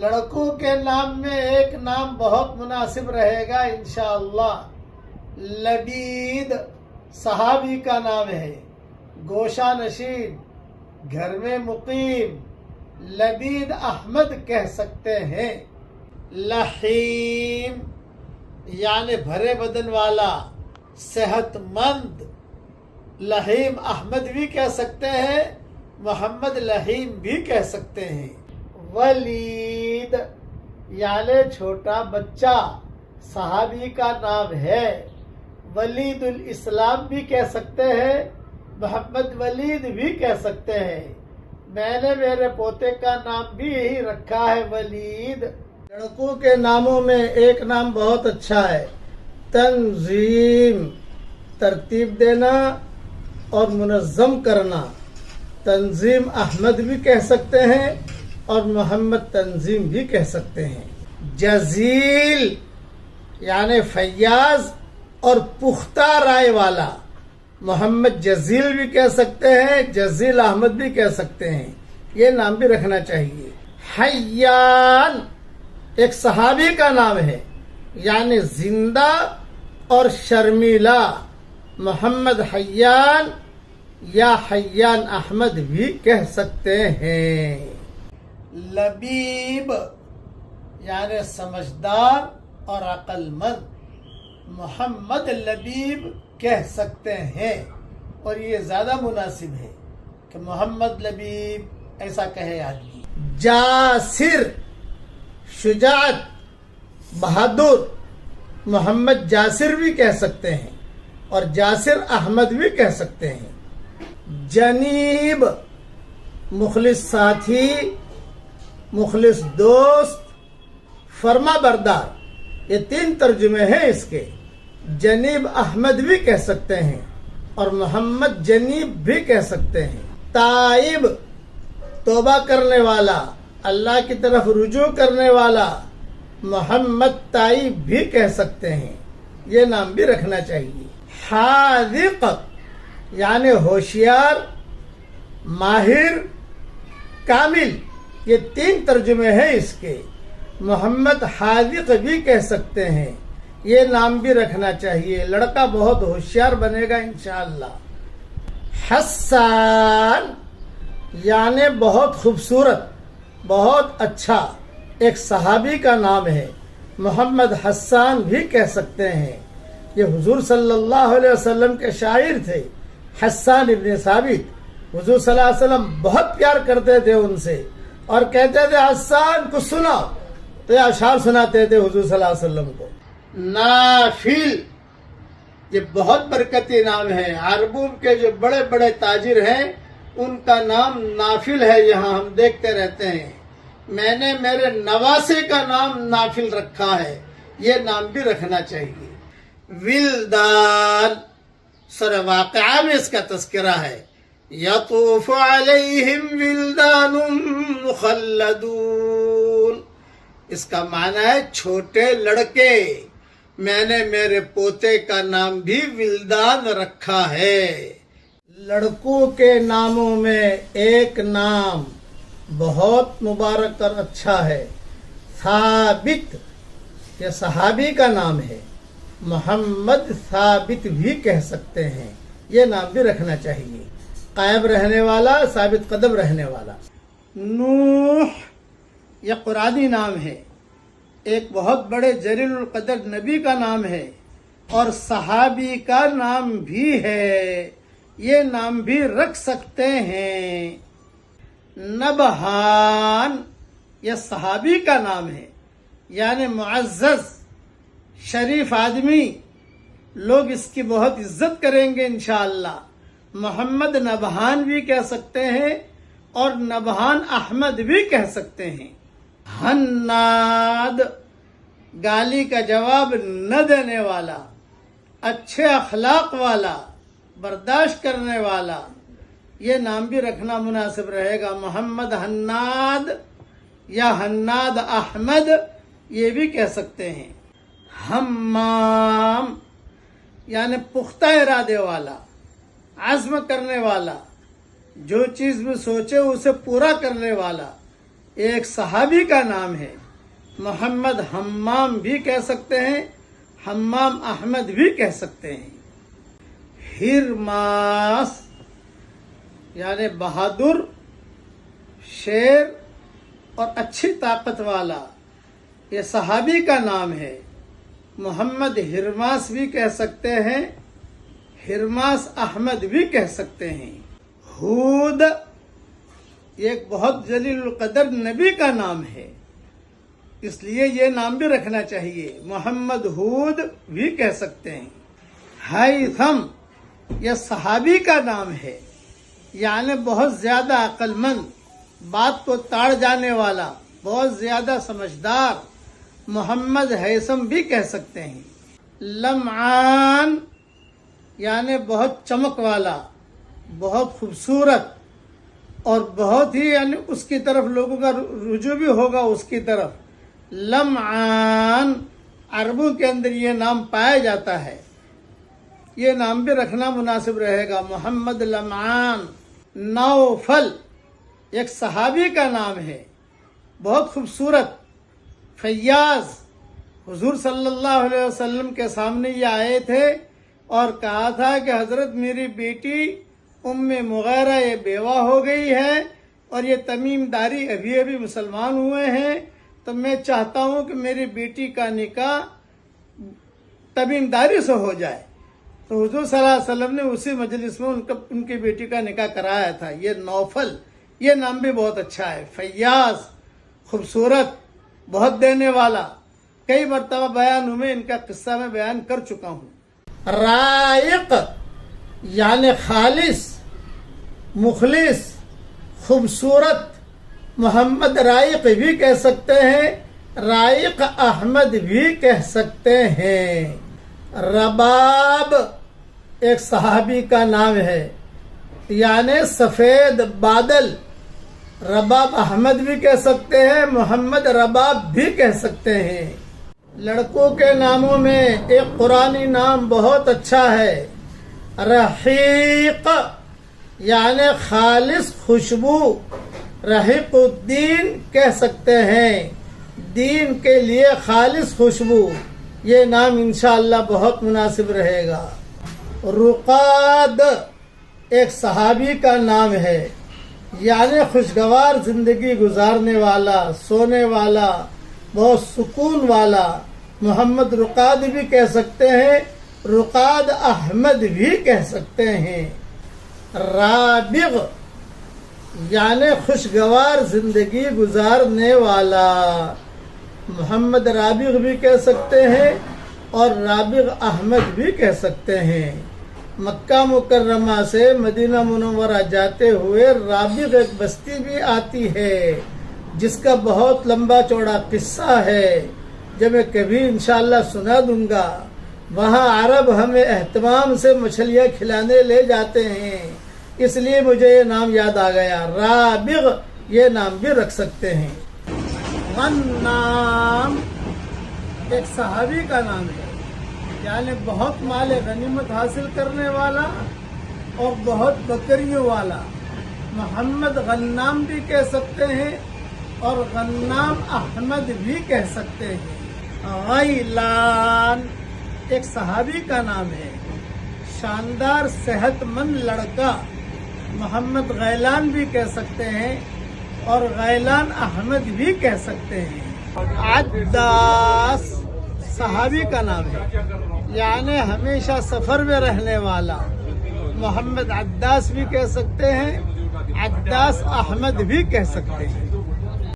لڑکوں کے نام میں ایک نام بہت مناسب رہے گا انشاءاللہ. لبید صحابی کا نام ہے، گوشہ نشین، گھر میں مقیم. لبید احمد کہہ سکتے ہیں. لحیم یعنی بھرے بدن والا، صحت مند. لحیم احمد بھی کہہ سکتے ہیں، محمد لحیم بھی کہہ سکتے ہیں. ولید یعنی چھوٹا بچہ، صحابی کا نام ہے. ولید الاسلام بھی کہہ سکتے ہیں، محمد ولید بھی کہہ سکتے ہیں. میں نے میرے پوتے کا نام بھی یہی رکھا ہے، ولید. لڑکوں کے ناموں میں ایک نام بہت اچھا ہے، تنظیم، ترتیب دینا اور منظم کرنا. تنظیم احمد بھی کہہ سکتے ہیں اور محمد تنظیم بھی کہہ سکتے ہیں. جزیل یعنی فیاض اور پختہ رائے والا، محمد جزیل بھی کہہ سکتے ہیں، جزیل احمد بھی کہہ سکتے ہیں. یہ نام بھی رکھنا چاہیے. حیان ایک صحابی کا نام ہے، یعنی زندہ اور شرمیلا. محمد حیان یا حیان احمد بھی کہہ سکتے ہیں. لبیب یعنی سمجھدار اور عقل مند، محمد لبیب کہہ سکتے ہیں. اور یہ زیادہ مناسب ہے کہ محمد لبیب ایسا کہے آدمی. جاسر شجاعت، بہادر، محمد جاسر بھی کہہ سکتے ہیں اور جاسر احمد بھی کہہ سکتے ہیں. جنیب مخلص ساتھی، مخلص دوست، فرما بردار. یہ 3 ترجمے ہیں اس کے. جنیب احمد بھی کہہ سکتے ہیں اور محمد جنیب بھی کہہ سکتے ہیں. تائب توبہ کرنے والا، اللہ کی طرف رجوع کرنے والا، محمد تائب بھی کہہ سکتے ہیں. یہ نام بھی رکھنا چاہیے. حاذق یعنی ہوشیار، ماہر، کامل. یہ 3 ترجمے ہیں اس کے. محمد حاذق بھی کہہ سکتے ہیں. یہ نام بھی رکھنا چاہیے. لڑکا بہت ہوشیار بنے گا انشاءاللہ. حسان یعنی بہت خوبصورت، بہت اچھا. ایک صحابی کا نام ہے، محمد حسان بھی کہہ سکتے ہیں. یہ حضور صلی اللہ علیہ وسلم کے شاعر تھے، حسان ابن ثابت. حضور صلی اللہ علیہ وسلم بہت پیار کرتے تھے ان سے اور کہتے تھے حسان کو سناؤ، تو یہ اشعار سناتے تھے حضور صلی اللہ علیہ وسلم کو. نافل یہ بہت برکتی نام ہے. عربوں کے جو بڑے بڑے تاجر ہیں ان کا نام نافل ہے. یہاں ہم دیکھتے رہتے ہیں. میں نے میرے نواسے کا نام نافل رکھا ہے. یہ نام بھی رکھنا چاہیے. ولدان سورہ واقعہ میں اس کا تذکرہ ہے. یطوف علیہم ولدان مخلدون. اس کا معنی ہے چھوٹے لڑکے. میں نے میرے پوتے کا نام بھی ولدان رکھا ہے. لڑکوں کے ناموں میں ایک نام بہت مبارک اور اچھا ہے، ثابت. یہ صحابی کا نام ہے. محمد ثابت بھی کہہ سکتے ہیں. یہ نام بھی رکھنا چاہیے. قائم رہنے والا، ثابت قدم رہنے والا. نوح یہ قرآنی نام ہے. ایک بہت بڑے جلیل القدر نبی کا نام ہے اور صحابی کا نام بھی ہے. یہ نام بھی رکھ سکتے ہیں. نبہان یہ صحابی کا نام ہے، یعنی معزز شریف آدمی. لوگ اس کی بہت عزت کریں گے انشاءاللہ. محمد نبہان بھی کہہ سکتے ہیں اور نبہان احمد بھی کہہ سکتے ہیں. حناد گالی کا جواب نہ دینے والا، اچھے اخلاق والا، برداشت کرنے والا. یہ نام بھی رکھنا مناسب رہے گا. محمد حناد یا حناد احمد یہ بھی کہہ سکتے ہیں. ہمام یعنی پختہ ارادے والا، عزم کرنے والا، جو چیز بھی سوچے اسے پورا کرنے والا. ایک صحابی کا نام ہے، محمد حمام بھی کہہ سکتے ہیں، حمام احمد بھی کہہ سکتے ہیں۔ ہرماس یعنی بہادر، شیر اور اچھی طاقت والا، یہ صحابی کا نام ہے۔ محمد ہرماس بھی کہہ سکتے ہیں، ہرماس احمد بھی کہہ سکتے ہیں۔ ہود ایک بہت جلیل القدر نبی کا نام ہے، اس لیے یہ نام بھی رکھنا چاہیے، محمد ہود بھی کہہ سکتے ہیں۔ ہیثم یہ صحابی کا نام ہے، یعنی بہت زیادہ عقل مند، بات کو تاڑ جانے والا، بہت زیادہ سمجھدار، محمد ہیثم بھی کہہ سکتے ہیں۔ لمعان یعنی بہت چمک والا، بہت خوبصورت اور بہت ہی یعنی اس کی طرف لوگوں کا رجوع بھی ہوگا اس کی طرف۔ لمعان عربوں کے اندر یہ نام پایا جاتا ہے، یہ نام بھی رکھنا مناسب رہے گا، محمد لمعان۔ نوفل ایک صحابی کا نام ہے، بہت خوبصورت، فیاض، حضور صلی اللہ علیہ وسلم کے سامنے یہ آئے تھے اور کہا تھا کہ حضرت میری بیٹی ام مغیرہ یہ بیوہ ہو گئی ہے اور یہ تمیم داری ابھی ابھی مسلمان ہوئے ہیں، تو میں چاہتا ہوں کہ میری بیٹی کا نکاح تمیم داری سے ہو جائے۔ تو حضور صلی اللہ علیہ وسلم نے اسی مجلس میں ان کی بیٹی کا نکاح کرایا تھا۔ یہ نوفل، یہ نام بھی بہت اچھا ہے، فیاض، خوبصورت، بہت دینے والا، کئی مرتبہ بیان میں ان کا قصہ میں بیان کر چکا ہوں۔ رائق یعنی خالص، مخلص، خوبصورت، محمد رائق بھی کہہ سکتے ہیں، رائق احمد بھی کہہ سکتے ہیں۔ رباب ایک صحابی کا نام ہے، یعنی سفید بادل، رباب احمد بھی کہہ سکتے ہیں، محمد رباب بھی کہہ سکتے ہیں۔ لڑکوں کے ناموں میں ایک قرآنی نام بہت اچھا ہے، رحیق یعنی خالص خوشبو، رحیق الدین کہہ سکتے ہیں، دین کے لیے خالص خوشبو، یہ نام انشاءاللہ بہت مناسب رہے گا۔ رقاد ایک صحابی کا نام ہے، یعنی خوشگوار زندگی گزارنے والا، سونے والا، بہت سکون والا، محمد رقاد بھی کہہ سکتے ہیں، رقاد احمد بھی کہہ سکتے ہیں۔ رابغ یعنی خوشگوار زندگی گزارنے والا، محمد رابغ بھی کہہ سکتے ہیں اور رابغ احمد بھی کہہ سکتے ہیں۔ مکہ مکرمہ سے مدینہ منورہ جاتے ہوئے رابغ ایک بستی بھی آتی ہے جس کا بہت لمبا چوڑا قصہ ہے، جب میں کبھی انشاءاللہ سنا دوں گا۔ وہاں عرب ہمیں اہتمام سے مچھلیاں کھلانے لے جاتے ہیں، اس لیے مجھے یہ نام یاد آ گیا، رابغ یہ نام بھی رکھ سکتے ہیں۔ غنام ایک صحابی کا نام ہے، یعنی بہت مال غنیمت حاصل کرنے والا اور بہت بکریوں والا، محمد غنام بھی کہہ سکتے ہیں اور غنام احمد بھی کہہ سکتے ہیں۔ غیلان ایک صحابی کا نام ہے، شاندار صحت مند لڑکا، محمد غیلان بھی کہہ سکتے ہیں اور غیلان احمد بھی کہہ سکتے ہیں۔ عداس صحابی کا نام ہے، یعنی ہمیشہ سفر میں رہنے والا، محمد عداس بھی کہہ سکتے ہیں، عداس احمد بھی کہہ سکتے ہیں۔